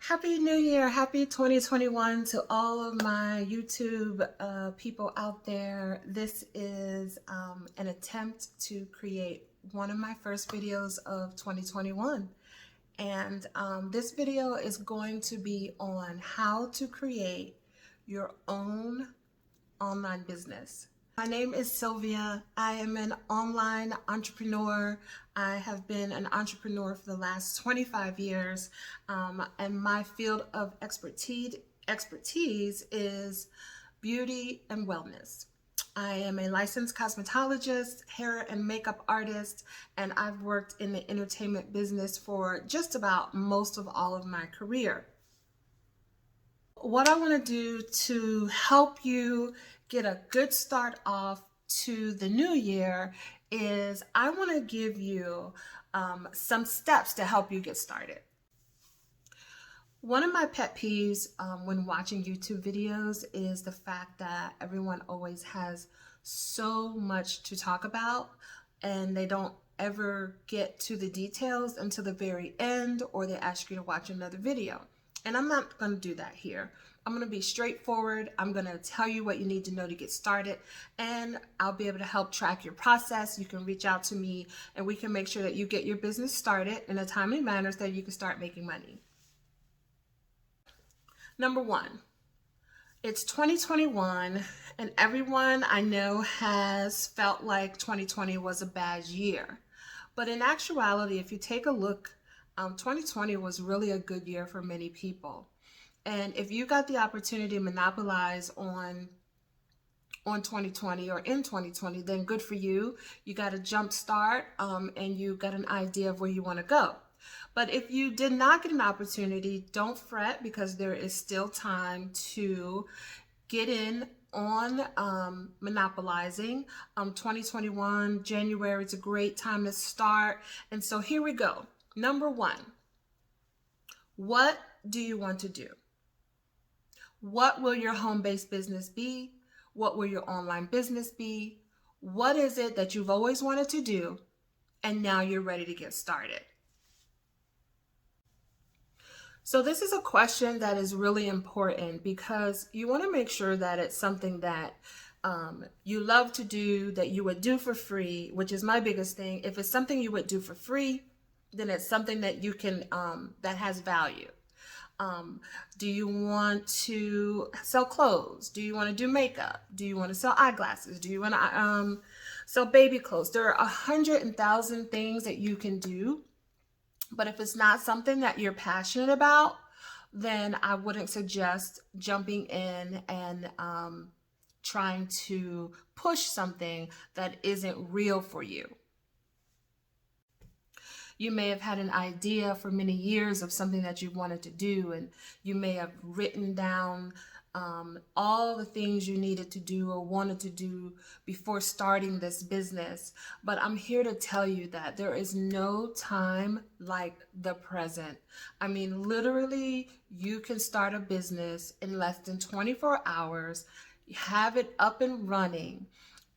Happy New Year, happy 2021 to all of my YouTube people out there. This is an attempt to create one of my first videos of 2021. And this video is going to be on how to create your own online business. My name is Sylvia. I am an online entrepreneur. I have been an entrepreneur for the last 25 years, and my field of expertise is beauty and wellness. I am a licensed cosmetologist, hair and makeup artist, and I've worked in the entertainment business for just about most of all of my career. What I want to do to help you get a good start off to the new year is I want to give you some steps to help you get started. One of my pet peeves when watching YouTube videos is the fact that everyone always has so much to talk about and they don't ever get to the details until the very end, or they ask you to watch another video. And I'm not going to do that here. I'm going to be straightforward. I'm going to tell you what you need to know to get started, and I'll be able to help track your process. You can reach out to me and we can make sure that you get your business started in a timely manner so that you can start making money. Number one, it's 2021 and everyone I know has felt like 2020 was a bad year. But in actuality, if you take a look, 2020 was really a good year for many people. And if you got the opportunity to monopolize on 2020 or in 2020, then good for you. You got a jump start and you got an idea of where you want to go. But if you did not get an opportunity, don't fret, because there is still time to get in on monopolizing. 2021, January is a great time to start. And so here we go. Number one, what do you want to do? What will your home-based business be? What will your online business be? What is it that you've always wanted to do and now you're ready to get started? So this is a question that is really important because you want to make sure that it's something that you love to do, that you would do for free, which is my biggest thing. If it's something you would do for free, then it's something that you can, that has value. Do you want to sell clothes? Do you want to do makeup? Do you want to sell eyeglasses? Do you want to sell baby clothes? There are 100,000 things that you can do. But if it's not something that you're passionate about, then I wouldn't suggest jumping in and trying to push something that isn't real for you. You may have had an idea for many years of something that you wanted to do, and you may have written down all the things you needed to do or wanted to do before starting this business. But I'm here to tell you that there is no time like the present. I mean, literally, you can start a business in less than 24 hours, have it up and running,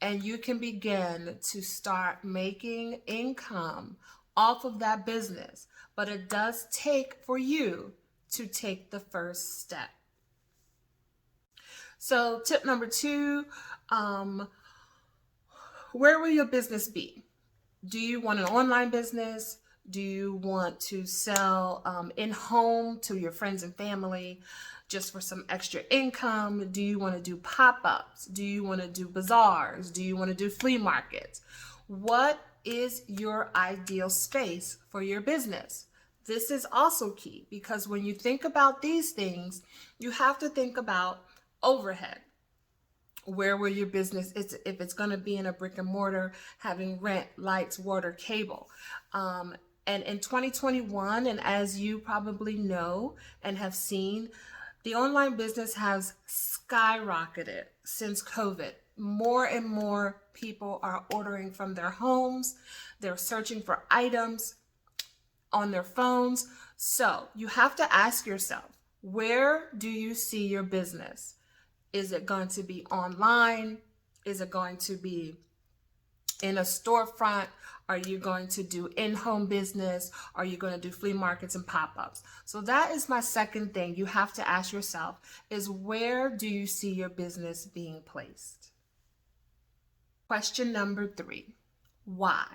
and you can begin to start making income off of that business. But it does take for you to take the first step. So tip number two, where will your business be? Do you want an online business? Do you want to sell in-home to your friends and family just for some extra income? Do you want to do pop-ups? Do you want to do bazaars? Do you want to do flea markets? What is your ideal space for your business? This is also key, because when you think about these things, you have to think about overhead. Where will your business, if it's going to be in a brick and mortar, having rent, lights, water, cable. And in 2021, and as you probably know and have seen, the online business has skyrocketed since COVID. More and more people are ordering from their homes. They're searching for items on their phones. So you have to ask yourself, where do you see your business? Is it going to be online? Is it going to be in a storefront? Are you going to do in-home business? Are you going to do flea markets and pop-ups? So that is my second thing you have to ask yourself is, where do you see your business being placed? Question number 3, why?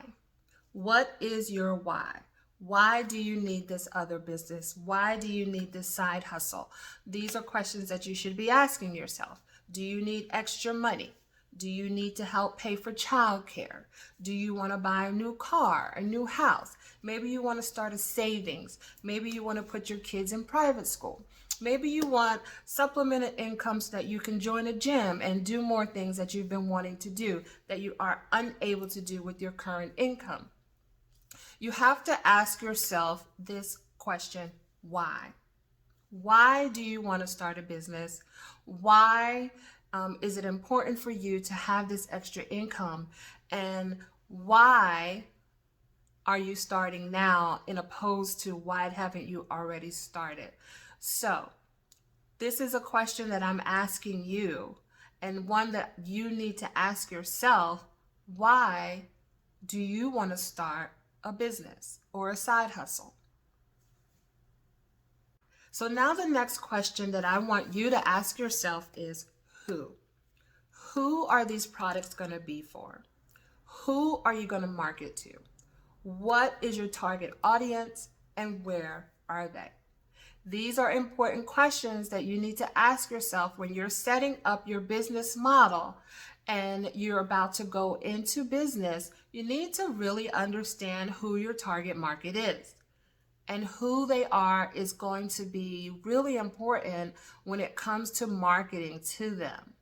What is your why? Why do you need this other business? Why do you need this side hustle? These are questions that you should be asking yourself. Do you need extra money? Do you need to help pay for childcare? Do you want to buy a new car, a new house? Maybe you want to start a savings. Maybe you want to put your kids in private school. Maybe you want supplemented income so that you can join a gym and do more things that you've been wanting to do that you are unable to do with your current income. You have to ask yourself this question, why? Why do you want to start a business? Why is it important for you to have this extra income? And why are you starting now in opposed to why haven't you already started? So this is a question that I'm asking you, and one that you need to ask yourself. Why do you want to start a business or a side hustle? So now the next question that I want you to ask yourself is, who? Who are these products going to be for? Who are you going to market to? What is your target audience and where are they? These are important questions that you need to ask yourself when you're setting up your business model and you're about to go into business. You need to really understand who your target market is. And who they are is going to be really important when it comes to marketing to them.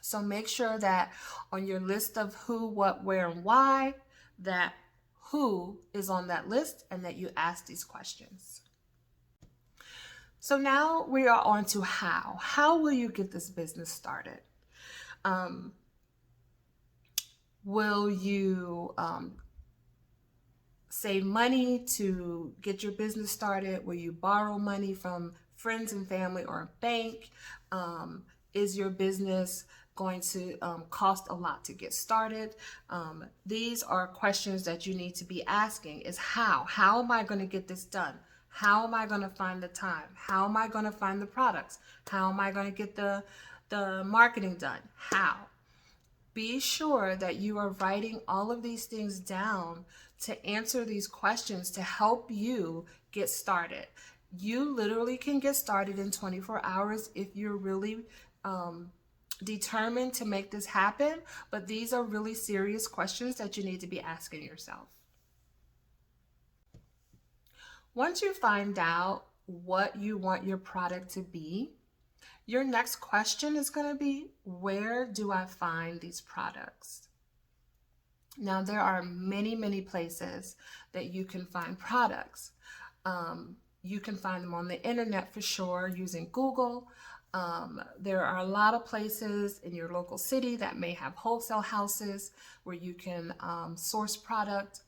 So make sure that on your list of who, what, where, and why, that who is on that list and that you ask these questions. So now we are on to how. How will you get this business started? Will you save money to get your business started? Will you borrow money from friends and family or a bank? Is your business going to cost a lot to get started? These are questions that you need to be asking, is how? How am I going to get this done? How am I going to find the time? How am I going to find the products? How am I going to get the marketing done? How? Be sure that you are writing all of these things down to answer these questions to help you get started. You literally can get started in 24 hours if you're really determined to make this happen, but these are really serious questions that you need to be asking yourself. Once you find out what you want your product to be, your next question is going to be, where do I find these products? Now, there are many, many places that you can find products. You can find them on the internet for sure using Google. There are a lot of places in your local city that may have wholesale houses where you can source product.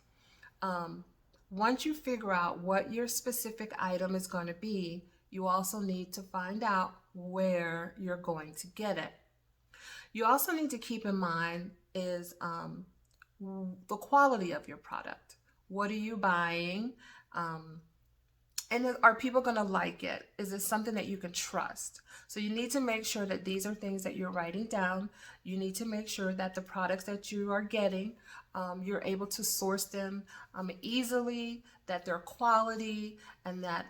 Once you figure out what your specific item is going to be, you also need to find out where you're going to get it. You also need to keep in mind is the quality of your product. What are you buying? And are people going to like it? Is it something that you can trust? So you need to make sure that these are things that you're writing down. You need to make sure that the products that you are getting, you're able to source them easily, that they're quality, and that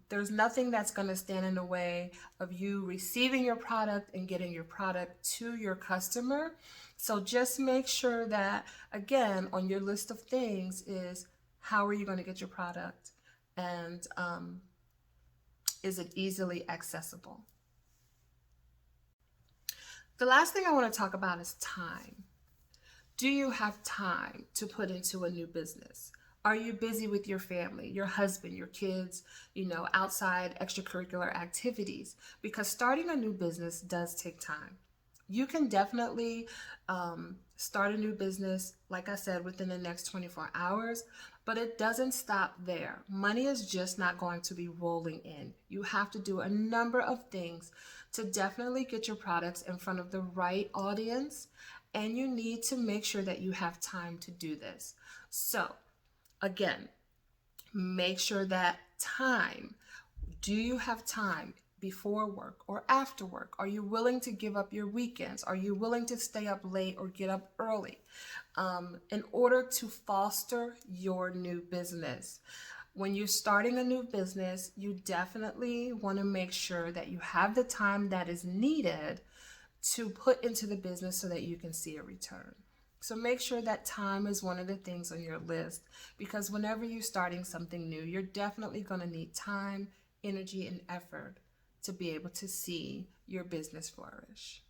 there's nothing that's going to stand in the way of you receiving your product and getting your product to your customer. So just make sure that, again, on your list of things is, how are you going to get your product? And is it easily accessible? The last thing I want to talk about is time. Do you have time to put into a new business? Are you busy with your family, your husband, your kids, outside extracurricular activities? Because starting a new business does take time. You can definitely start a new business, like I said, within the next 24 hours, but it doesn't stop there. Money is just not going to be rolling in. You have to do a number of things to definitely get your products in front of the right audience and you need to make sure that you have time to do this. So again, make sure that time, do you have time before work or after work? Are you willing to give up your weekends? Are you willing to stay up late or get up early in order to foster your new business? When you're starting a new business, you definitely want to make sure that you have the time that is needed to put into the business so that you can see a return. So make sure that time is one of the things on your list, because whenever you're starting something new, you're definitely going to need time, energy, and effort to be able to see your business flourish.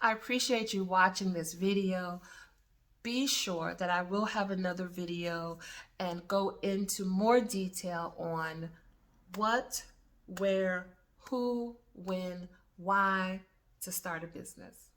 I appreciate you watching this video. Be sure that I will have another video and go into more detail on what, where, who, when, why to start a business.